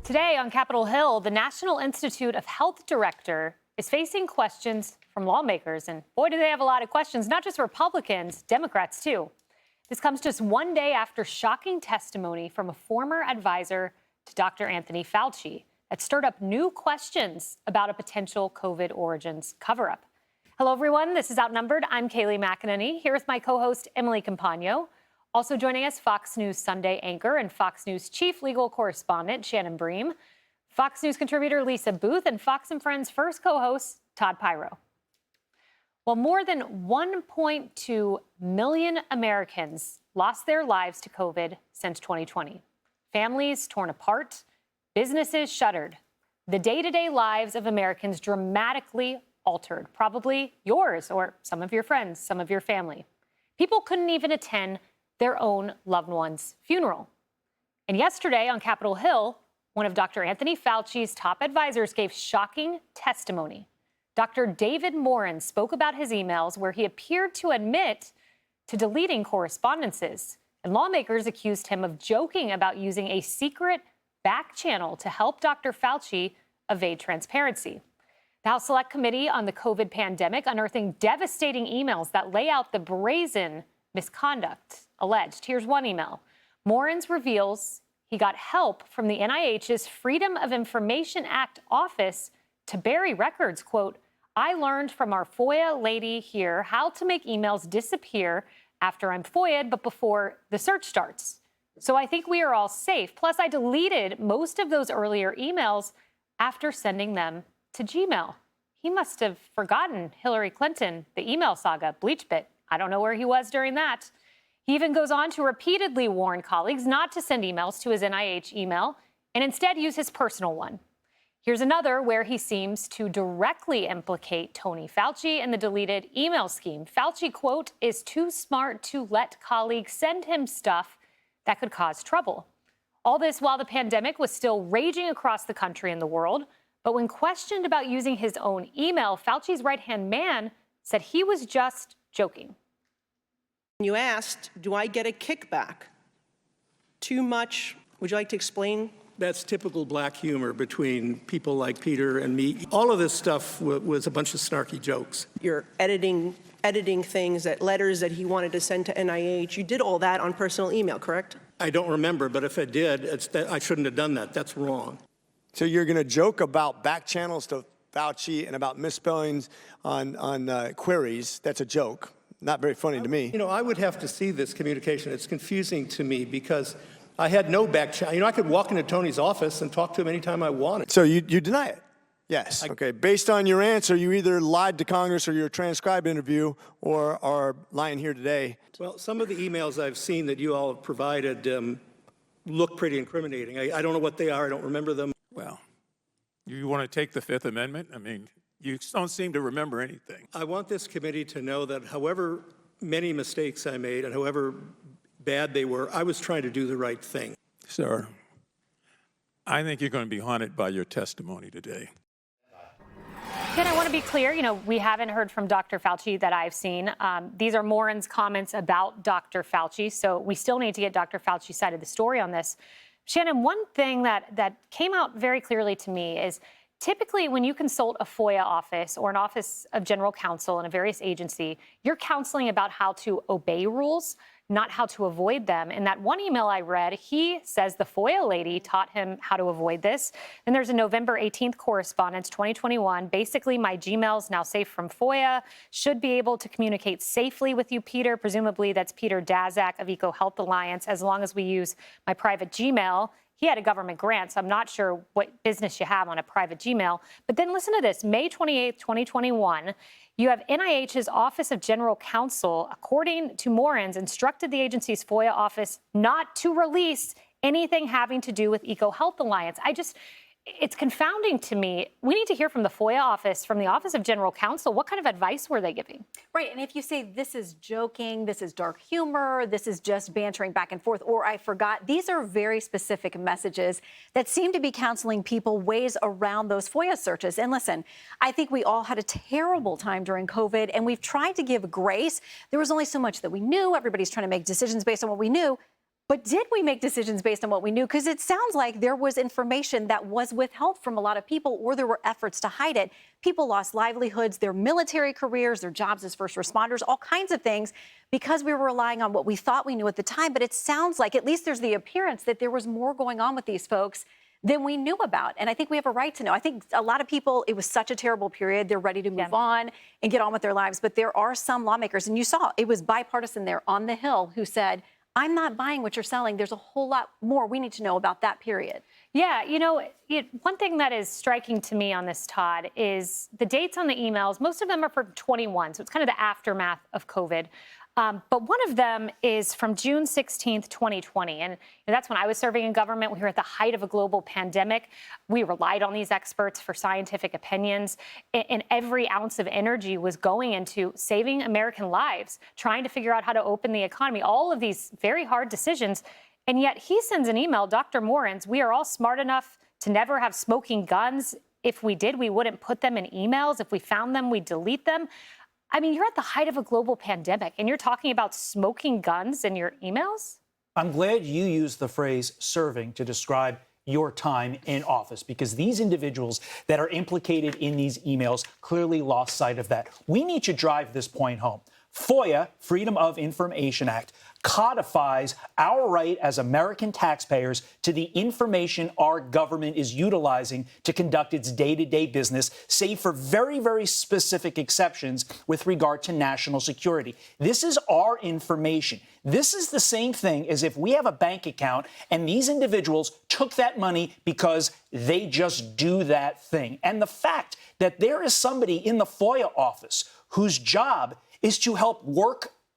Today on Capitol Hill, the National Institute of Health director is facing questions from lawmakers. And boy, do they have a lot of questions, not just Republicans, Democrats too. This comes just one day after shocking testimony from a former advisor to Dr. Anthony Fauci that stirred up new questions about a potential COVID origins cover-up. Hello, everyone. This is Outnumbered. I'm Kayleigh McEnany. Here with my co-host, Emily Campagno. Also joining us, Fox News Sunday anchor and Fox News chief legal correspondent, Shannon Bream, Fox News contributor, Lisa Booth, and Fox & Friends' first co-host, Todd Pyro. Well, more than 1.2 million Americans lost their lives to COVID since 2020. Families torn apart, businesses shuttered. The day-to-day lives of Americans dramatically altered, probably yours or some of your friends, some of your family. People couldn't even attend their own loved one's funeral. And yesterday on Capitol Hill, one of Dr. Anthony Fauci's top advisors gave shocking testimony. Dr. David Morens spoke about his emails where he appeared to admit to deleting correspondences. And lawmakers accused him of joking about using a secret back channel to help Dr. Fauci evade transparency. The House Select Committee on the COVID pandemic unearthing devastating emails that lay out the brazen misconduct alleged. Here's one email. Morens reveals he got help from the NIH's Freedom of Information Act office to bury records. Quote, I learned from our FOIA lady here how to make emails disappear after I'm FOIA'd, but before the search starts. So I think we are all safe. Plus, I deleted most of those earlier emails after sending them to Gmail. He must have forgotten Hillary Clinton, the email saga, BleachBit. I don't know where he was during that. He even goes on to repeatedly warn colleagues not to send emails to his NIH email and instead use his personal one. Here's another where he seems to directly implicate Tony Fauci and the deleted email scheme. Fauci, quote, is too smart to let colleagues send him stuff that could cause trouble. All this while the pandemic was still raging across the country and the world. But when questioned about using his own email, Fauci's right-hand man said he was just joking. You asked, do I get a kickback? Too much? Would you like to explain? That's typical black humor between people like Peter and me. All of this stuff was a bunch of snarky jokes. You're editing things, letters that he wanted to send to NIH. You did all that on personal email, correct? I don't remember, but if I did, I shouldn't have done that. That's wrong. So you're going to joke about back channels to Fauci and about misspellings on queries. That's a joke. Not very funny to me. You know, I would have to see this communication. It's confusing to me because I had no back channel. You know, I could walk into Tony's office and talk to him anytime I wanted. So you deny it? Yes. Okay. Based on your answer, you either lied to Congress or your transcribed interview or are lying here today. Well, some of the emails I've seen that you all have provided look pretty incriminating. I don't know what they are. I don't remember them. Well, you want to take the Fifth Amendment? I mean, you don't seem to remember anything. I want this committee to know that however many mistakes I made and however bad they were, I was trying to do the right thing. Sir, I think you're going to be haunted by your testimony today. Ken, I want to be clear, we haven't heard from Dr. Fauci that I've seen. These are Morens' comments about Dr. Fauci, so we still need to get Dr. Fauci's side of the story on this. Shannon, one thing that came out very clearly to me is typically when you consult a FOIA office or an office of general counsel in a various agency, you're counseling about how to obey rules, not how to avoid them. In that one email I read, he says the FOIA lady taught him how to avoid this. And there's a November 18th correspondence, 2021. Basically, my Gmail's now safe from FOIA, should be able to communicate safely with you, Peter. Presumably, that's Peter Daszak of EcoHealth Alliance, as long as we use my private Gmail. He had a government grant, so I'm not sure what business you have on a private Gmail. But then listen to this, May 28th, 2021, you have NIH's Office of General Counsel, according to Morens, instructed the agency's FOIA office not to release anything having to do with EcoHealth Alliance. It's confounding to me. We need to hear from the FOIA office, from the Office of General Counsel. What kind of advice were they giving? Right. And if you say this is joking, this is dark humor, this is just bantering back and forth, or I forgot, these are very specific messages that seem to be counseling people ways around those FOIA searches. And listen, I think we all had a terrible time during COVID, and we've tried to give grace. There was only so much that we knew. Everybody's trying to make decisions based on what we knew. But did we make decisions based on what we knew? Because it sounds like there was information that was withheld from a lot of people, or there were efforts to hide it. People lost livelihoods, their military careers, their jobs as first responders, all kinds of things, because we were relying on what we thought we knew at the time. But it sounds like, at least there's the appearance that there was more going on with these folks than we knew about. And I think we have a right to know. I think a lot of people, it was such a terrible period. They're ready to move on and get on with their lives. But there are some lawmakers, and you saw it was bipartisan there on the Hill, who said, I'm not buying what you're selling. There's a whole lot more we need to know about that period. Yeah, one thing that is striking to me on this, Todd, is the dates on the emails. Most of them are from 21, so it's kind of the aftermath of COVID. But one of them is from June 16th, 2020. And that's when I was serving in government. We were at the height of a global pandemic. We relied on these experts for scientific opinions. And every ounce of energy was going into saving American lives, trying to figure out how to open the economy, all of these very hard decisions. And yet he sends an email, Dr. Morens, we are all smart enough to never have smoking guns. If we did, we wouldn't put them in emails. If we found them, we'd delete them. I mean, you're at the height of a global pandemic, and you're talking about smoking guns in your emails? I'm glad you used the phrase serving to describe your time in office, because these individuals that are implicated in these emails clearly lost sight of that. We need to drive this point home. FOIA, Freedom of Information Act, codifies our right as American taxpayers to the information our government is utilizing to conduct its day-to-day business, save for very, very specific exceptions with regard to national security. This is our information. This is the same thing as if we have a bank account and these individuals took that money because they just do that thing. And the fact that there is somebody in the FOIA office whose job is to help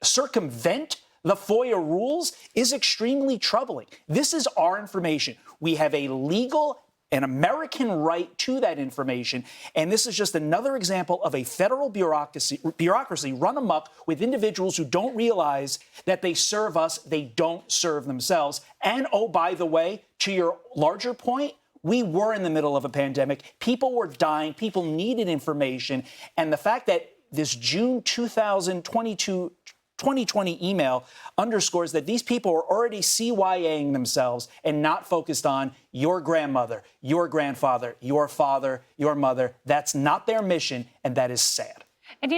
circumvent the FOIA rules is extremely troubling. This is our information. We have a legal and American right to that information. And this is just another example of a federal bureaucracy run amok with individuals who don't realize that they serve us, they don't serve themselves. And oh, by the way, to your larger point, we were in the middle of a pandemic. People were dying. People needed information. And the fact that this June 2020 email underscores that these people are already CYAing themselves and not focused on your grandmother, your grandfather, your father, your mother. That's not their mission, and that is sad. And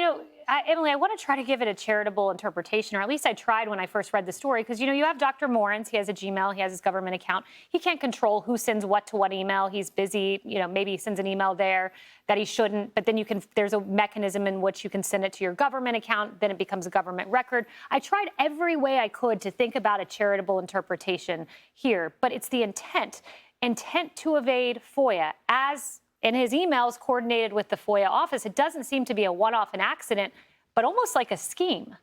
Emily, I want to try to give it a charitable interpretation, or at least I tried when I first read the story, because, you have Dr. Morens, he has a Gmail, he has his government account. He can't control who sends what to what email. He's busy, maybe he sends an email there that he shouldn't, but then there's a mechanism in which you can send it to your government account, then it becomes a government record. I tried every way I could to think about a charitable interpretation here, but it's the intent to evade FOIA as in his emails coordinated with the FOIA office. It doesn't seem to be a one-off, an accident, but almost like a scheme.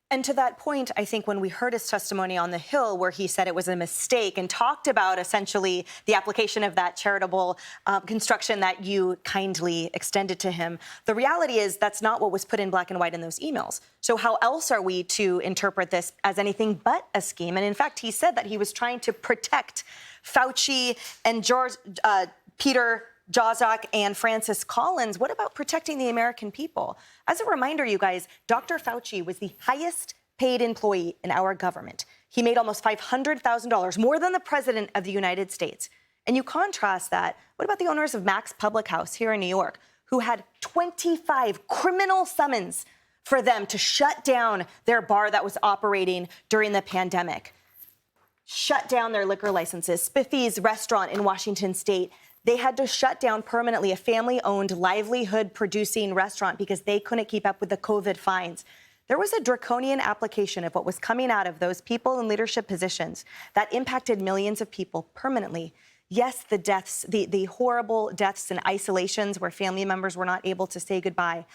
And to that point, I think when we heard his testimony on the Hill, where he said it was a mistake and talked about essentially the application of that charitable construction that you kindly extended to him, the reality is that's not what was put in black and white in those emails. So how else are we to interpret this as anything but a scheme? And in fact, he said that he was trying to protect Fauci and Peter Daszak and Francis Collins. What about protecting the American people? As a reminder, you guys, Dr. Fauci was the highest paid employee in our government. He made almost $500,000, more than the president of the United States. And you contrast that, what about the owners of Max Public House here in New York, who had 25 criminal summons for them to shut down their bar that was operating during the pandemic? Shut down their liquor licenses. Spiffy's restaurant in Washington State, they had to shut down permanently a family-owned, livelihood-producing restaurant because they couldn't keep up with the COVID fines. There was a draconian application of what was coming out of those people in leadership positions that impacted millions of people permanently. Yes, the deaths, the horrible deaths and isolations where family members were not able to say goodbye.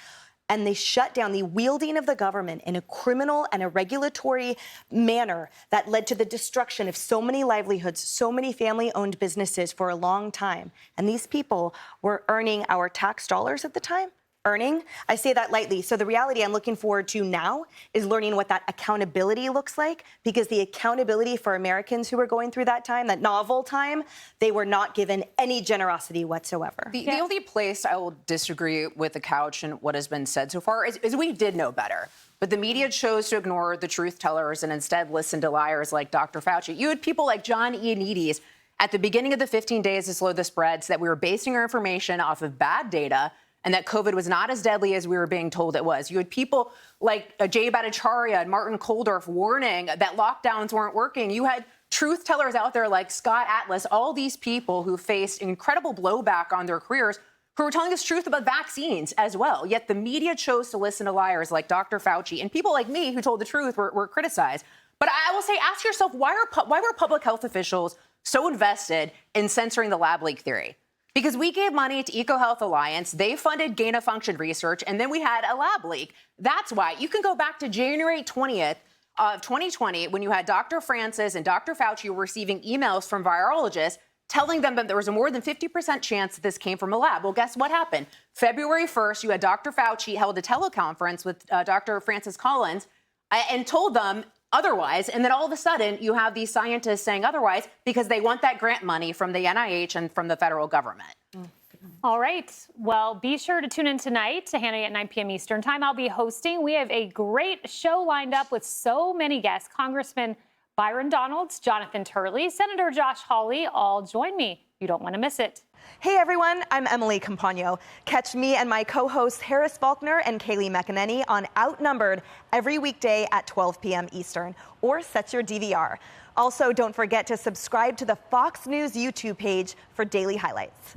And they shut down the wielding of the government in a criminal and a regulatory manner that led to the destruction of so many livelihoods, so many family-owned businesses for a long time. And these people were earning our tax dollars at the time. I say that lightly. So the reality I'm looking forward to now is learning what that accountability looks like, because the accountability for Americans who were going through that time, that novel time, they were not given any generosity whatsoever. The only place I will disagree with the couch and what has been said so far is we did know better. But the media chose to ignore the truth tellers and instead listen to liars like Dr. Fauci. You had people like John Ioannidis at the beginning of the 15 days to slow the spread, that we were basing our information off of bad data and that COVID was not as deadly as we were being told it was. You had people like Jay Bhattacharya and Martin Kulldorff warning that lockdowns weren't working. You had truth tellers out there like Scott Atlas, all these people who faced incredible blowback on their careers, who were telling us truth about vaccines as well. Yet the media chose to listen to liars like Dr. Fauci, and people like me who told the truth were criticized. But I will say, ask yourself, why were public health officials so invested in censoring the lab leak theory? Because we gave money to EcoHealth Alliance, they funded gain-of-function research, and then we had a lab leak. That's why. You can go back to January 20th of 2020 when you had Dr. Francis and Dr. Fauci were receiving emails from virologists telling them that there was a more than 50% chance that this came from a lab. Well, guess what happened? February 1st, you had Dr. Fauci held a teleconference with Dr. Francis Collins and told them otherwise. And then all of a sudden, you have these scientists saying otherwise because they want that grant money from the NIH and from the federal government. All right. Well, be sure to tune in tonight to Hannity at 9 p.m. Eastern Time. I'll be hosting. We have a great show lined up with so many guests. Congressman Byron Donalds, Jonathan Turley, Senator Josh Hawley, all join me. You don't want to miss it. Hey everyone, I'm Emily Campagno. Catch me and my co-hosts Harris Faulkner and Kaylee McEnany on Outnumbered every weekday at 12 p.m. Eastern, or set your DVR. Also, don't forget to subscribe to the Fox News YouTube page for daily highlights.